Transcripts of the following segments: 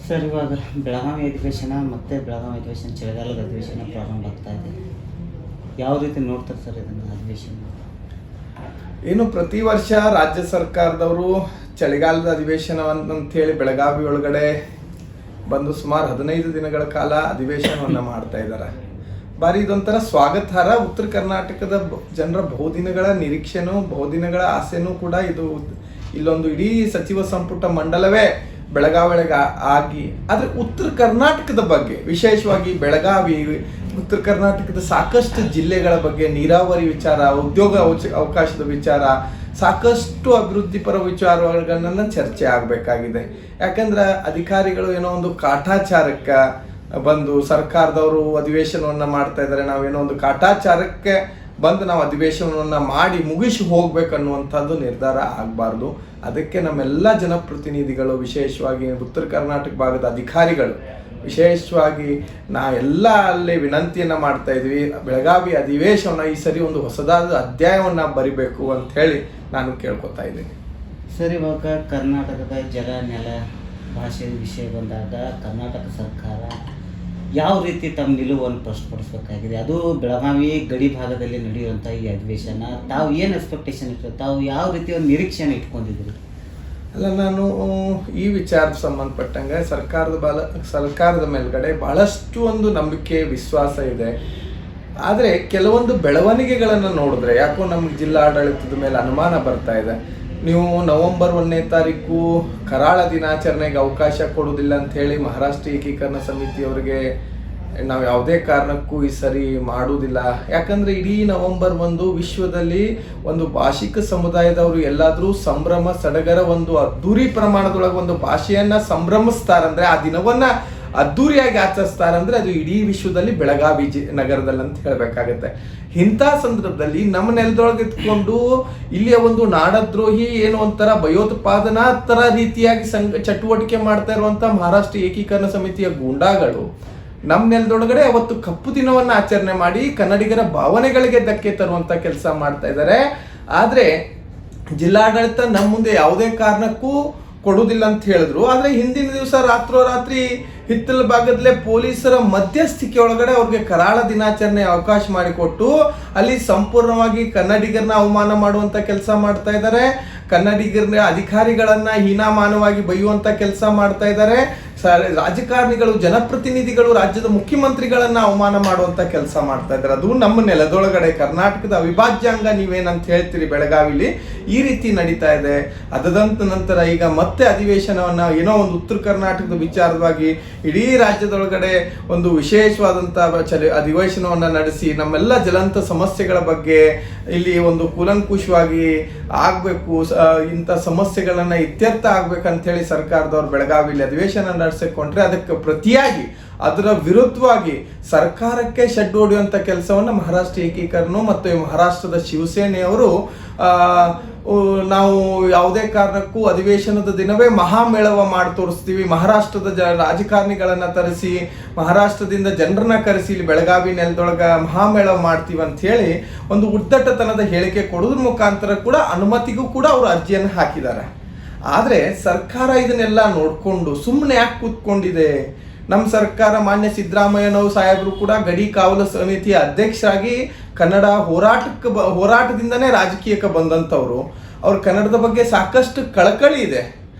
Sir, ಇವಾಗ ಬೆಳಗಾವಿ ಅಧಿವೇಶನ ಮತ್ತು ಬೆಳಗಾವಿ ಅಧಿವೇಶನ ಚಳಿಗಾಲದ ಅಧಿವೇಶನ ಪ್ರಾರಂಭ ಆಗ್ತಾ ಇದೆ. ಯಾವ ರೀತಿ ನೋಡ್ತಾರೆ ಸರ್ ಇದನ್ನು ಅಧಿವೇಶನ? ಏನು ಪ್ರತಿ ವರ್ಷ ರಾಜ್ಯ ಸರ್ಕಾರದವರು ಚಳಿಗಾಲದ ಅಧಿವೇಶನವಂತೇಳಿ ಬೆಳಗಾವಿ ಒಳಗಡೆ ಬಂದು ಸುಮಾರು 15 ದಿನಗಳ ಕಾಲ ಅಧಿವೇಶನವನ್ನು ಮಾಡ್ತಾ ಇದ್ದಾರೆ. ಬಾರಿ ಇದೊಂಥರ ಸ್ವಾಗತಾರ್ಹ. ಉತ್ತರ ಕರ್ನಾಟಕದ ಜನರ ಬಹುದಿನಗಳ ನಿರೀಕ್ಷೆನೂ ಬಹುದಿನಗಳ ಆಸೆನೂ ಕೂಡ ಇದು. ಇಲ್ಲೊಂದು ಇಡೀ ಸಚಿವ ಸಂಪುಟ ಮಂಡಲವೇ ಬೆಳಗಾವಿಗೆ ಆಗಿ, ಆದರೆ ಉತ್ತರ ಕರ್ನಾಟಕದ ಬಗ್ಗೆ ವಿಶೇಷವಾಗಿ ಬೆಳಗಾವಿ, ಉತ್ತರ ಕರ್ನಾಟಕದ ಸಾಕಷ್ಟು ಜಿಲ್ಲೆಗಳ ಬಗ್ಗೆ ನೀರಾವರಿ ವಿಚಾರ, ಉದ್ಯೋಗ ಅವಕಾಶದ ವಿಚಾರ, ಸಾಕಷ್ಟು ಅಭಿವೃದ್ಧಿಪರ ವಿಚಾರಗಳನ್ನೆಲ್ಲ ಚರ್ಚೆ ಆಗಬೇಕಾಗಿದೆ. ಯಾಕಂದ್ರೆ ಅಧಿಕಾರಿಗಳು ಏನೋ ಒಂದು ಕಾಟಾಚಾರಕ್ಕೆ ಬಂದು ಸರ್ಕಾರದವರು ಅಧಿವೇಶನವನ್ನು ಮಾಡ್ತಾ ಇದ್ದಾರೆ, ನಾವೇನೋ ಒಂದು ಕಾಟಾಚಾರಕ್ಕೆ ಬಂದು ನಾವು ಅಧಿವೇಶನವನ್ನು ಮಾಡಿ ಮುಗಿಸಿ ಹೋಗ್ಬೇಕನ್ನುವಂಥದ್ದು ನಿರ್ಧಾರ ಆಗಬಾರ್ದು. ಅದಕ್ಕೆ ನಮ್ಮೆಲ್ಲ ಜನಪ್ರತಿನಿಧಿಗಳು, ವಿಶೇಷವಾಗಿ ಉತ್ತರ ಕರ್ನಾಟಕ ಭಾಗದ ಅಧಿಕಾರಿಗಳು ವಿಶೇಷವಾಗಿ ಎಲ್ಲ ಅಲ್ಲಿ ವಿನಂತಿಯನ್ನು ಮಾಡ್ತಾ ಇದ್ವಿ. ಬೆಳಗಾವಿ ಅಧಿವೇಶನ ಈ ಸರಿ ಒಂದು ಹೊಸದಾದ ಅಧ್ಯಾಯವನ್ನು ಬರಿಬೇಕು ಅಂತ ಹೇಳಿ ನಾನು ಕೇಳ್ಕೊತಾ ಇದ್ದೀನಿ. ಸರ್, ಇವಾಗ ಕರ್ನಾಟಕದ ಜಲ, ನೆಲ, ಭಾಷೆ ವಿಷಯ ಬಂದಾಗ ಕರ್ನಾಟಕ ಸರ್ಕಾರ ಯಾವ ರೀತಿ ತಮ್ಮ ನಿಲುವನ್ನು ಸ್ಪಷ್ಟಪಡಿಸಬೇಕಾಗಿದೆ? ಅದು ಬೆಳಗಾವಿ ಗಡಿ ಭಾಗದಲ್ಲಿ ನಡೆಯುವಂಥ ಈ ಅಧಿವೇಶನ ತಾವು ಏನು ಎಕ್ಸ್ಪೆಕ್ಟೇಷನ್ ಇರ್ತದೆ, ತಾವು ಯಾವ ರೀತಿ ಒಂದು ನಿರೀಕ್ಷೆಯನ್ನು ಇಟ್ಕೊಂಡಿದ್ದೀರಿ? ಅಲ್ಲ, ನಾನು ಈ ವಿಚಾರದ ಸಂಬಂಧಪಟ್ಟಂಗೆ ಸರ್ಕಾರದ ಮೇಲ್ಗಡೆ ಬಹಳಷ್ಟು ಒಂದು ನಂಬಿಕೆ, ವಿಶ್ವಾಸ ಇದೆ. ಆದರೆ ಕೆಲವೊಂದು ಬೆಳವಣಿಗೆಗಳನ್ನು ನೋಡಿದ್ರೆ ಯಾಕೋ ನಮ್ಗೆ ಜಿಲ್ಲಾಡಳಿತದ ಮೇಲೆ ಅನುಮಾನ ಬರ್ತಾ ಇದೆ. ನೀವು ನವೆಂಬರ್ 1ನೇ ತಾರೀಕು ಕರಾಳ ದಿನಾಚರಣೆಗೆ ಅವಕಾಶ ಕೊಡೋದಿಲ್ಲ ಅಂತ ಹೇಳಿ ಮಹಾರಾಷ್ಟ್ರ ಏಕೀಕರಣ ಸಮಿತಿಯವರಿಗೆ ನಾವು ಯಾವುದೇ ಕಾರಣಕ್ಕೂ ಈ ಸರಿ ಮಾಡುವುದಿಲ್ಲ. ಯಾಕಂದರೆ ಇಡೀ ನವೆಂಬರ್ 1 ವಿಶ್ವದಲ್ಲಿ ಒಂದು ಭಾಷಿಕ ಸಮುದಾಯದವರು ಎಲ್ಲಾದರೂ ಸಂಭ್ರಮ ಸಡಗರ ಒಂದು ಅದ್ದೂರಿ ಪ್ರಮಾಣದೊಳಗೆ ಒಂದು ಭಾಷೆಯನ್ನು ಸಂಭ್ರಮಿಸ್ತಾರಂದ್ರೆ, ಆ ದಿನವನ್ನು ಅದ್ದೂರಿಯಾಗಿ ಆಚರಿಸ್ತಾರಂದ್ರೆ ಅದು ಇಡೀ ವಿಶ್ವದಲ್ಲಿ ಬೆಳಗಾವಿ ನಗರದಲ್ಲಿ ಅಂತ ಹೇಳಬೇಕಾಗತ್ತೆ. ಇಂಥ ಸಂದರ್ಭದಲ್ಲಿ ನಮ್ಮ ನೆಲದೊಳಗೆ ಇಟ್ಕೊಂಡು ಇಲ್ಲಿಯ ಒಂದು ನಾಡದ್ರೋಹಿ ಏನೋ ಒಂಥರ ಭಯೋತ್ಪಾದನಾ ಥರ ರೀತಿಯಾಗಿ ಚಟುವಟಿಕೆ ಮಾಡ್ತಾ ಇರುವಂಥ ಮಹಾರಾಷ್ಟ್ರ ಏಕೀಕರಣ ಸಮಿತಿಯ ಗೂಂಡಾಗಳು ನಮ್ಮ ನೆಲದೊಳಗಡೆ ಅವತ್ತು ಕಪ್ಪು ದಿನವನ್ನು ಆಚರಣೆ ಮಾಡಿ ಕನ್ನಡಿಗರ ಭಾವನೆಗಳಿಗೆ ಧಕ್ಕೆ ತರುವಂಥ ಕೆಲಸ ಮಾಡ್ತಾ ಇದ್ದಾರೆ. ಆದರೆ ಜಿಲ್ಲಾಡಳಿತ ನಮ್ಮ ಮುಂದೆ ಯಾವುದೇ ಕಾರಣಕ್ಕೂ ಕೊಡುವುದಿಲ್ಲ ಅಂತ ಹೇಳಿದ್ರು. ಆದರೆ ಹಿಂದಿನ ದಿವಸ ರಾತ್ರೋರಾತ್ರಿ ಹಿತ್ತಲ ಭಾಗದಲ್ಲೇ ಪೊಲೀಸರ ಮಧ್ಯಸ್ಥಿಕೆ ಒಳಗಡೆ ಅವ್ರಿಗೆ ಕರಾಳ ದಿನಾಚರಣೆ ಅವಕಾಶ ಮಾಡಿಕೊಟ್ಟು ಅಲ್ಲಿ ಸಂಪೂರ್ಣವಾಗಿ ಕನ್ನಡಿಗರನ್ನ ಅವಮಾನ ಮಾಡುವಂಥ ಕೆಲಸ ಮಾಡ್ತಾ ಇದ್ದಾರೆ. ಕನ್ನಡಿಗರ ಅಧಿಕಾರಿಗಳನ್ನ ಹೀನಾಮಾನವಾಗಿ ಬೈಯುವಂಥ ಕೆಲಸ ಮಾಡ್ತಾ ಇದ್ದಾರೆ. ರಾಜಕಾರಣಿಗಳು, ಜನಪ್ರತಿನಿಧಿಗಳು, ರಾಜ್ಯದ ಮುಖ್ಯಮಂತ್ರಿಗಳನ್ನ ಅವಮಾನ ಮಾಡುವಂಥ ಕೆಲಸ ಮಾಡ್ತಾ ಇದ್ದಾರೆ. ಅದು ನಮ್ಮ ನೆಲದೊಳಗಡೆ ಕರ್ನಾಟಕದ ಅವಿಭಾಜ್ಯ ಅಂಗ ನೀವೇನಂತ ಹೇಳ್ತೀರಿ ಬೆಳಗಾವಿಲಿ ಈ ರೀತಿ ನಡೀತಾ ಇದೆ. ಅದದಂತ ನಂತರ ಈಗ ಮತ್ತೆ ಅಧಿವೇಶನವನ್ನ ಏನೋ ಒಂದು ಉತ್ತರ ಕರ್ನಾಟಕದ ವಿಚಾರವಾಗಿ ಇಡೀ ರಾಜ್ಯದೊಳಗಡೆ ಒಂದು ವಿಶೇಷವಾದಂಥ ಅಧಿವೇಶನವನ್ನು ನಡೆಸಿ ನಮ್ಮೆಲ್ಲ ಜ್ವಲಂತ ಸಮಸ್ಯೆಗಳ ಬಗ್ಗೆ ಇಲ್ಲಿ ಒಂದು ಕೂಲಂಕುಷವಾಗಿ ಆಗಬೇಕು, ಇಂಥ ಸಮಸ್ಯೆಗಳನ್ನು ಇತ್ಯರ್ಥ ಆಗ್ಬೇಕಂತ ಹೇಳಿ ಸರ್ಕಾರದವ್ರು ಬೆಳಗಾವಿಲಿ ಅಧಿವೇಶನ ನಡೆಸಿಕೊಂಡ್ರೆ ಅದಕ್ಕೆ ಪ್ರತಿಯಾಗಿ ಅದರ ವಿರುದ್ಧವಾಗಿ ಸರ್ಕಾರಕ್ಕೆ ಶೆಡ್ ಹೊಡೆಯುವಂಥ ಕೆಲಸವನ್ನು ಮಹಾರಾಷ್ಟ್ರ ಏಕೀಕರಣ ಮತ್ತು ಮಹಾರಾಷ್ಟ್ರದ ಶಿವಸೇನೆಯವರು ನಾವು ಯಾವುದೇ ಕಾರಣಕ್ಕೂ ಅಧಿವೇಶನದ ದಿನವೇ ಮಹಾಮೇಳವ ಮಾಡಿ ತೋರಿಸ್ತೀವಿ, ಮಹಾರಾಷ್ಟ್ರದ ರಾಜಕಾರಣಿಗಳನ್ನು ತರಿಸಿ ಮಹಾರಾಷ್ಟ್ರದಿಂದ ಜನರನ್ನ ಕರೆಸಿ ಇಲ್ಲಿ ಬೆಳಗಾವಿ ನೆಲದೊಳಗೆ ಮಹಾಮೇಳವ ಮಾಡ್ತೀವಿ ಅಂತ ಹೇಳಿ ಒಂದು ಉದ್ದಟತನದ ಹೇಳಿಕೆ ಕೊಡೋದ್ರ ಮುಖಾಂತರ ಕೂಡ ಅನುಮತಿಗೂ ಕೂಡ ಅವರು ಅರ್ಜಿಯನ್ನು ಹಾಕಿದ್ದಾರೆ. ಆದರೆ ಸರ್ಕಾರ ಇದನ್ನೆಲ್ಲ ನೋಡಿಕೊಂಡು ಸುಮ್ಮನೆ ಯಾಕೆ ಕೂತ್ಕೊಂಡಿದೆ? ನಮ್ಮ ಸರ್ಕಾರ ಮಾನ್ಯ ಸಿದ್ದರಾಮಯ್ಯನವರು ಸಾಹೇಬರು ಕೂಡ ಗಡಿ ಕಾವಲು ಸಮಿತಿಯ ಅಧ್ಯಕ್ಷರಾಗಿ ಕನ್ನಡ ಹೋರಾಟದಿಂದನೇ ರಾಜಕೀಯಕ್ಕೆ ಬಂದಂಥವ್ರು. ಅವ್ರ ಕನ್ನಡದ ಬಗ್ಗೆ ಸಾಕಷ್ಟು ಕಳಕಳಿ ಇದೆ.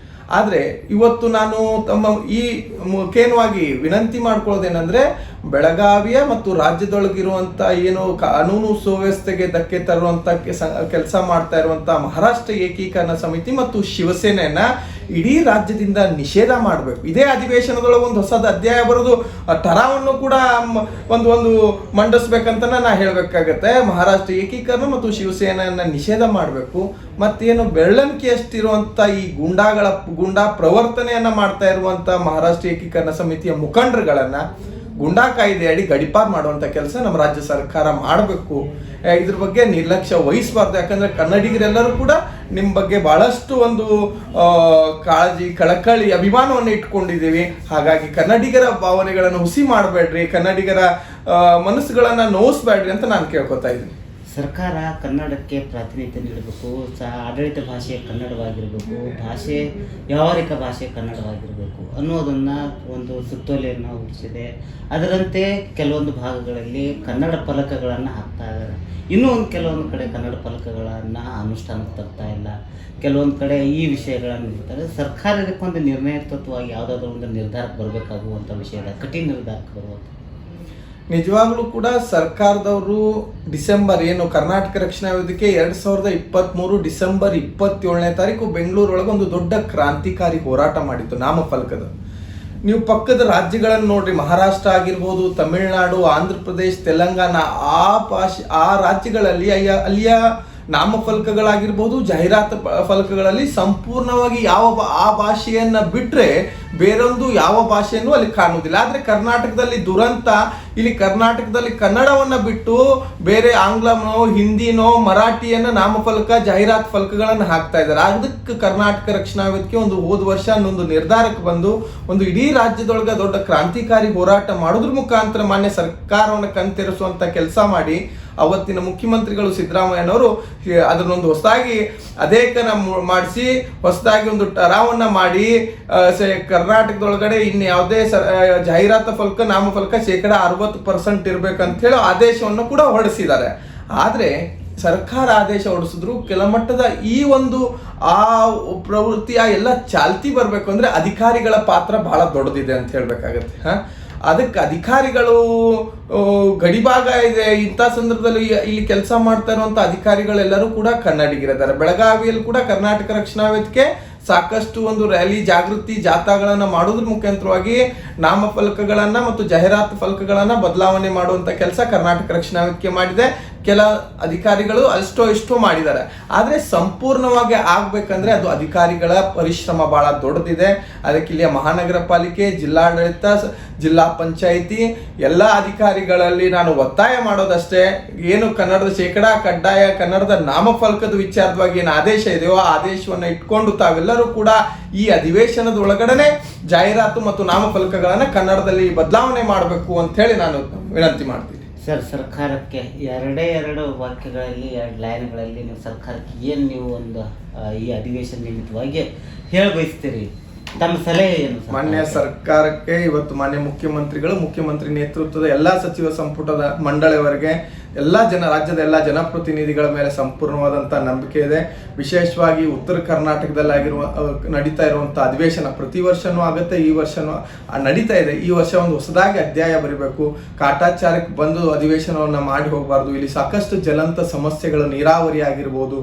ಆದರೆ ಇವತ್ತು ನಾನು ತಮ್ಮ ಈ ಮುಖೇನವಾಗಿ ವಿನಂತಿ ಮಾಡ್ಕೊಳ್ಳೋದೇನೆಂದರೆ, ಬೆಳಗಾವಿಯ ಮತ್ತು ರಾಜ್ಯದೊಳಗಿರುವಂಥ ಏನು ಕಾನೂನು ಸುವ್ಯವಸ್ಥೆಗೆ ಧಕ್ಕೆ ತರುವಂಥ ಕೆಲಸ ಮಾಡ್ತಾ ಇರುವಂಥ ಮಹಾರಾಷ್ಟ್ರ ಏಕೀಕರಣ ಸಮಿತಿ ಮತ್ತು ಶಿವಸೇನೆಯನ್ನ ಇಡೀ ರಾಜ್ಯದಿಂದ ನಿಷೇಧ ಮಾಡಬೇಕು. ಇದೇ ಅಧಿವೇಶನದೊಳಗೆ ಒಂದು ಹೊಸದ ಅಧ್ಯಾಯ ಬರೋದು ಠರಾವನ್ನು ಕೂಡ ಒಂದು ಮಂಡಿಸ್ಬೇಕಂತ ನಾ ಹೇಳಬೇಕಾಗತ್ತೆ. ಮಹಾರಾಷ್ಟ್ರ ಏಕೀಕರಣ ಮತ್ತು ಶಿವಸೇನೆಯನ್ನ ನಿಷೇಧ ಮಾಡಬೇಕು. ಮತ್ತೇನು ಬೆಳ್ಳಂಕಿಯಷ್ಟಿರುವಂಥ ಈ ಗೂಂಡಾ ಪ್ರವರ್ತನೆಯನ್ನ ಮಾಡ್ತಾ ಇರುವಂಥ ಮಹಾರಾಷ್ಟ್ರ ಏಕೀಕರಣ ಸಮಿತಿಯ ಮುಖಂಡರುಗಳನ್ನ ಗುಂಡಾ ಕಾಯ್ದೆ ಅಡಿ ಗಡಿಪಾರು ಮಾಡುವಂಥ ಕೆಲಸ ನಮ್ಮ ರಾಜ್ಯ ಸರ್ಕಾರ ಮಾಡಬೇಕು. ಇದ್ರ ಬಗ್ಗೆ ನಿರ್ಲಕ್ಷ್ಯ ವಹಿಸಬಾರ್ದು. ಯಾಕಂದರೆ ಕನ್ನಡಿಗರೆಲ್ಲರೂ ಕೂಡ ನಿಮ್ಮ ಬಗ್ಗೆ ಭಾಳಷ್ಟು ಒಂದು ಕಾಳಜಿ, ಕಳಕಳಿ, ಅಭಿಮಾನವನ್ನು ಇಟ್ಕೊಂಡಿದ್ದೀವಿ. ಹಾಗಾಗಿ ಕನ್ನಡಿಗರ ಭಾವನೆಗಳನ್ನು ಹುಸಿ ಮಾಡಬೇಡ್ರಿ, ಕನ್ನಡಿಗರ ಮನಸ್ಸುಗಳನ್ನು ನೋಯಿಸ್ಬೇಡ್ರಿ ಅಂತ ನಾನು ಕೇಳ್ಕೊತಾ ಇದ್ದೀನಿ. ಸರ್ಕಾರ ಕನ್ನಡಕ್ಕೆ ಪ್ರಾತಿನಿಧ್ಯ ನೀಡಬೇಕು, ಆಡಳಿತ ಭಾಷೆ ಕನ್ನಡವಾಗಿರಬೇಕು, ಭಾಷೆ ವ್ಯಾವಹಾರಿಕ ಭಾಷೆ ಕನ್ನಡವಾಗಿರಬೇಕು ಅನ್ನೋದನ್ನು ಒಂದು ಸುತ್ತೋಲೆಯನ್ನು ಹೊರಡಿಸಿದೆ. ಅದರಂತೆ ಕೆಲವೊಂದು ಭಾಗಗಳಲ್ಲಿ ಕನ್ನಡ ಫಲಕಗಳನ್ನು ಹಾಕ್ತಾ ಇದ್ದಾರೆ. ಇನ್ನೂ ಕೆಲವೊಂದು ಕಡೆ ಕನ್ನಡ ಫಲಕಗಳನ್ನು ಅನುಷ್ಠಾನಕ್ಕೆ ತರ್ತಾ ಇಲ್ಲ. ಕೆಲವೊಂದು ಕಡೆ ಈ ವಿಷಯಗಳನ್ನು ಇರ್ತಾರೆ. ಸರ್ಕಾರ ಇದಕ್ಕೊಂದು ನಿರ್ಣಾಯಕತ್ವವಾಗಿ ಯಾವುದಾದ್ರೂ ಒಂದು ನಿರ್ಧಾರಕ್ಕೆ ಬರಬೇಕಾಗುವಂಥ ವಿಷಯದ ಕಠಿಣ ನಿರ್ಧಾರಕ್ಕೆ ಬರುವಂಥ ನಿಜವಾಗ್ಲೂ ಕೂಡ ಸರ್ಕಾರದವರು ಡಿಸೆಂಬರ್ ಏನು ಕರ್ನಾಟಕ ರಕ್ಷಣಾ ವೇದಿಕೆ 2023 ಡಿಸೆಂಬರ್ 27ನೇ ತಾರೀಕು ಬೆಂಗಳೂರೊಳಗೆ ಒಂದು ದೊಡ್ಡ ಕ್ರಾಂತಿಕಾರಿ ಹೋರಾಟ ಮಾಡಿತ್ತು ನಾಮಫಲಕದ. ನೀವು ಪಕ್ಕದ ರಾಜ್ಯಗಳನ್ನು ನೋಡ್ರಿ, ಮಹಾರಾಷ್ಟ್ರ ಆಗಿರ್ಬೋದು, ತಮಿಳುನಾಡು, ಆಂಧ್ರ ಪ್ರದೇಶ, ತೆಲಂಗಾಣ, ಆ ರಾಜ್ಯಗಳಲ್ಲಿ ಅಲ್ಲಿಯ ನಾಮಫಲಕಗಳಾಗಿರ್ಬೋದು, ಜಾಹೀರಾತು ಫಲಕಗಳಲ್ಲಿ ಸಂಪೂರ್ಣವಾಗಿ ಆ ಭಾಷೆಯನ್ನ ಬಿಟ್ರೆ ಬೇರೊಂದು ಯಾವ ಭಾಷೆಯನ್ನು ಅಲ್ಲಿ ಕಾಣುವುದಿಲ್ಲ. ಆದ್ರೆ ಕರ್ನಾಟಕದಲ್ಲಿ ದುರಂತ, ಇಲ್ಲಿ ಕರ್ನಾಟಕದಲ್ಲಿ ಕನ್ನಡವನ್ನ ಬಿಟ್ಟು ಬೇರೆ ಆಂಗ್ಲನೋ, ಹಿಂದಿನೋ, ಮರಾಠಿಯನ್ನ ನಾಮಫಲಕ, ಜಾಹೀರಾತು ಫಲಕಗಳನ್ನು ಹಾಕ್ತಾ ಇದ್ದಾರೆ. ಅದಕ್ಕೆ ಕರ್ನಾಟಕ ರಕ್ಷಣಾ ವೇದಿಕೆ ಹೋದ ವರ್ಷ ಒಂದು ನಿರ್ಧಾರಕ್ಕೆ ಬಂದು ಒಂದು ಇಡೀ ರಾಜ್ಯದೊಳಗೆ ದೊಡ್ಡ ಕ್ರಾಂತಿಕಾರಿ ಹೋರಾಟ ಮಾಡೋದ್ರ ಮುಖಾಂತರ ಮಾನ್ಯ ಸರ್ಕಾರವನ್ನು ಕಣ್ತೆರೆಸುವಂತ ಕೆಲಸ ಮಾಡಿ ಅವತ್ತಿನ ಮುಖ್ಯಮಂತ್ರಿಗಳು ಸಿದ್ದರಾಮಯ್ಯನವರು ಅದನ್ನೊಂದು ಹೊಸದಾಗಿ ಅದೇಕನ ಮಾಡಿಸಿ ಹೊಸದಾಗಿ ಒಂದು ಟರಾವನ್ನ ಮಾಡಿ ಕರ್ನಾಟಕದೊಳಗಡೆ ಇನ್ನು ಯಾವುದೇ ಜಾಹೀರಾತು ಫಲಕ, ನಾಮಫಲಕ 60% ಇರ್ಬೇಕಂತ ಹೇಳಿ ಆದೇಶವನ್ನು ಕೂಡ ಹೊರಡಿಸಿದ್ದಾರೆ. ಆದ್ರೆ ಸರ್ಕಾರ ಆದೇಶ ಹೊರಡಿಸಿದ್ರು ಕೆಲಮಟ್ಟದ ಈ ಒಂದು ಆ ಪ್ರವೃತ್ತಿಯ ಎಲ್ಲ ಚಾಲ್ತಿ ಬರ್ಬೇಕು ಅಂದ್ರೆ ಅಧಿಕಾರಿಗಳ ಪಾತ್ರ ಬಹಳ ದೊಡ್ಡದಿದೆ ಅಂತ ಹೇಳ್ಬೇಕಾಗತ್ತೆ. ಅದಕ್ಕೆ ಅಧಿಕಾರಿಗಳು ಗಡಿಭಾಗ ಇದೆ. ಇಂಥ ಸಂದರ್ಭದಲ್ಲಿ ಇಲ್ಲಿ ಕೆಲಸ ಮಾಡ್ತಾ ಇರುವಂತ ಅಧಿಕಾರಿಗಳೆಲ್ಲರೂ ಕೂಡ ಕನ್ನಡಿಗರಿದ್ದಾರೆ. ಬೆಳಗಾವಿಯಲ್ಲಿ ಕೂಡ ಕರ್ನಾಟಕ ರಕ್ಷಣಾ ವೇದಿಕೆ ಸಾಕಷ್ಟು ಒಂದು ರ್ಯಾಲಿ, ಜಾಗೃತಿ ಜಾಥಾಗಳನ್ನ ಮಾಡೋದ್ರ ಮುಖಾಂತರವಾಗಿ ನಾಮಫಲಕಗಳನ್ನ ಮತ್ತು ಜಾಹೀರಾತು ಫಲಕಗಳನ್ನ ಬದಲಾವಣೆ ಮಾಡುವಂತ ಕೆಲಸ ಕರ್ನಾಟಕ ರಕ್ಷಣಾ ವೇದಿಕೆ ಮಾಡಿದೆ. ಕೆಲ ಅಧಿಕಾರಿಗಳು ಇಷ್ಟೋ ಮಾಡಿದ್ದಾರೆ. ಆದ್ರೆ ಸಂಪೂರ್ಣವಾಗಿ ಆಗ್ಬೇಕಂದ್ರೆ ಅದು ಅಧಿಕಾರಿಗಳ ಪರಿಶ್ರಮ ಬಹಳ ದೊಡ್ಡದಿದೆ. ಅದಕ್ಕೆ ಇಲ್ಲಿಯ ಮಹಾನಗರ ಪಾಲಿಕೆ, ಜಿಲ್ಲಾಡಳಿತ, ಜಿಲ್ಲಾ ಪಂಚಾಯಿತಿ ಎಲ್ಲ ಅಧಿಕಾರಿಗಳಲ್ಲಿ ನಾನು ಒತ್ತಾಯ ಮಾಡೋದಷ್ಟೇ, ಏನು ಕನ್ನಡದ ಕಡ್ಡಾಯ ಕನ್ನಡದ ನಾಮಫಲಕದ ವಿಚಾರವಾಗಿ ಏನು ಆದೇಶ ಇದೆಯೋ ಆ ಆದೇಶವನ್ನು ಇಟ್ಕೊಂಡು ತಾವೆಲ್ಲರೂ ಕೂಡ ಈ ಅಧಿವೇಶನದ ಒಳಗಡೆ ಜಾಹೀರಾತು ಮತ್ತು ನಾಮಫಲಕಗಳನ್ನ ಕನ್ನಡದಲ್ಲಿ ಬದಲಾವಣೆ ಮಾಡಬೇಕು ಅಂತ ಹೇಳಿ ನಾನು ವಿನಂತಿ ಮಾಡ್ತೀನಿ. ಸರ್, ಸರ್ಕಾರಕ್ಕೆ ಎರಡು ವಾಕ್ಯಗಳಲ್ಲಿ, 2 ಲೈನ್ಗಳಲ್ಲಿ ನೀವು ಸರ್ಕಾರಕ್ಕೆ ಏನು ನೀವು ಒಂದು ಈ ಅಧಿವೇಶನ ನಿಮಿತ್ತವಾಗಿ ಹೇಳ ಬಯಸ್ತೀರಿ? ತಮ್ಮ ಸಲಹೆ ಏನು? ಮಾನ್ಯ ಸರ್ಕಾರಕ್ಕೆ ಇವತ್ತು ಮಾನ್ಯ ಮುಖ್ಯಮಂತ್ರಿ ನೇತೃತ್ವದ ಎಲ್ಲಾ ಸಚಿವ ಸಂಪುಟದ ಮಂಡಳಿಯವರೆಗೆ ರಾಜ್ಯದ ಎಲ್ಲ ಜನಪ್ರತಿನಿಧಿಗಳ ಮೇಲೆ ಸಂಪೂರ್ಣವಾದಂಥ ನಂಬಿಕೆ ಇದೆ. ವಿಶೇಷವಾಗಿ ಉತ್ತರ ಕರ್ನಾಟಕದಲ್ಲಿ ನಡೀತಾ ಇರುವಂಥ ಅಧಿವೇಶನ ಪ್ರತಿ ವರ್ಷನೂ ಆಗುತ್ತೆ, ಈ ವರ್ಷನೂ ನಡೀತಾ ಇದೆ. ಈ ವರ್ಷ ಒಂದು ಹೊಸದಾಗಿ ಅಧ್ಯಾಯ ಬರೀಬೇಕು. ಕಾಟಾಚಾರಕ್ಕೆ ಬಂದು ಅಧಿವೇಶನವನ್ನು ಮಾಡಿ ಹೋಗಬಾರ್ದು. ಇಲ್ಲಿ ಸಾಕಷ್ಟು ಜ್ವಲಂತ ಸಮಸ್ಯೆಗಳು, ನೀರಾವರಿ ಆಗಿರ್ಬೋದು,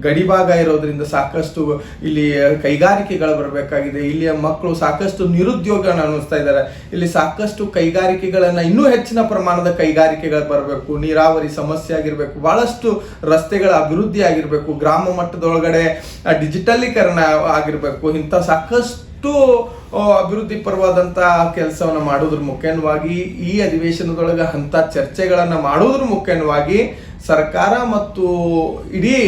ಗಡಿಭಾಗ ಇರೋದ್ರಿಂದ ಸಾಕಷ್ಟು ಇಲ್ಲಿ ಕೈಗಾರಿಕೆಗಳು ಬರಬೇಕಾಗಿದೆ. ಇಲ್ಲಿಯ ಮಕ್ಕಳು ಸಾಕಷ್ಟು ನಿರುದ್ಯೋಗವನ್ನು ಅನುಭವಿಸ್ತಾ ಇದ್ದಾರೆ. ಇಲ್ಲಿ ಸಾಕಷ್ಟು ಕೈಗಾರಿಕೆಗಳನ್ನ ಇನ್ನೂ ಹೆಚ್ಚಿನ ಪ್ರಮಾಣದ ಕೈಗಾರಿಕೆಗಳು ಬರಬೇಕು, ನೀರಾವರಿ ಸಮಸ್ಯೆ ಆಗಿರ್ಬೇಕು, ಬಹಳಷ್ಟು ರಸ್ತೆಗಳ ಅಭಿವೃದ್ಧಿ ಆಗಿರ್ಬೇಕು, ಗ್ರಾಮ ಮಟ್ಟದೊಳಗಡೆ ಡಿಜಿಟಲೀಕರಣ ಆಗಿರ್ಬೇಕು. ಇಂಥ ಸಾಕಷ್ಟು ಅಭಿವೃದ್ಧಿ ಪರವಾದಂತ ಕೆಲಸವನ್ನ ಮಾಡೋದ್ರ ಮುಖ್ಯವಾಗಿ ಈ ಅಧಿವೇಶನದೊಳಗೆ ಅಂತ ಚರ್ಚೆಗಳನ್ನ ಮಾಡೋದ್ರ ಮುಖ್ಯವಾಗಿ ಸರ್ಕಾರ ಮತ್ತು ಇಡೀ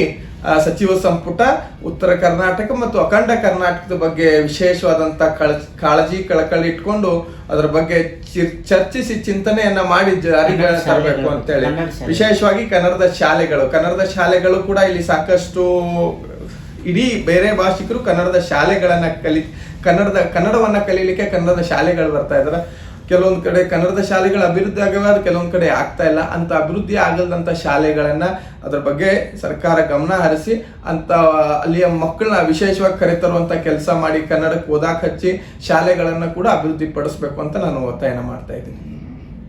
ಸಚಿವ ಸಂಪುಟ ಉತ್ತರ ಕರ್ನಾಟಕ ಮತ್ತು ಅಖಂಡ ಕರ್ನಾಟಕದ ಬಗ್ಗೆ ವಿಶೇಷವಾದಂತ ಕಾಳಜಿ ಕಳಕಳಿ ಇಟ್ಕೊಂಡು ಅದರ ಬಗ್ಗೆ ಚರ್ಚಿಸಿ ಚಿಂತನೆಯನ್ನ ಮಾಡಿ ಜಾರಿಗೆ ತರಬೇಕು ಅಂತೇಳಿ. ವಿಶೇಷವಾಗಿ ಕನ್ನಡದ ಶಾಲೆಗಳು ಕೂಡ ಇಲ್ಲಿ ಸಾಕಷ್ಟು ಇಡೀ ಬೇರೆ ಭಾಷಿಕರು ಕನ್ನಡದ ಶಾಲೆಗಳನ್ನ ಕನ್ನಡವನ್ನ ಕಲೀಲಿಕ್ಕೆ ಕನ್ನಡದ ಶಾಲೆಗಳು ಬರ್ತಾ ಇದ್ದಾರೆ. ಕೆಲವೊಂದು ಕಡೆ ಕನ್ನಡದ ಶಾಲೆಗಳ ಅಭಿವೃದ್ಧಿ ಆಗಿವೆ, ಅದು ಕೆಲವೊಂದು ಕಡೆ ಆಗ್ತಾ ಇಲ್ಲ. ಅಂತ ಅಭಿವೃದ್ಧಿ ಆಗಲ್ದಂತ ಶಾಲೆಗಳನ್ನ ಅದ್ರ ಬಗ್ಗೆ ಸರ್ಕಾರ ಗಮನ ಹರಿಸಿ ಅಂತ ಅಲ್ಲಿಯ ಮಕ್ಕಳನ್ನ ವಿಶೇಷವಾಗಿ ಕರೆತರುವಂತ ಕೆಲಸ ಮಾಡಿ ಕನ್ನಡಕ್ಕೆ ಓದಾಕ್ ಹಚ್ಚಿ ಶಾಲೆಗಳನ್ನ ಕೂಡ ಅಭಿವೃದ್ಧಿ ಪಡಿಸ್ಬೇಕು ಅಂತ ನಾನು ಒತ್ತಾಯನ ಮಾಡ್ತಾ ಇದ್ದೀನಿ.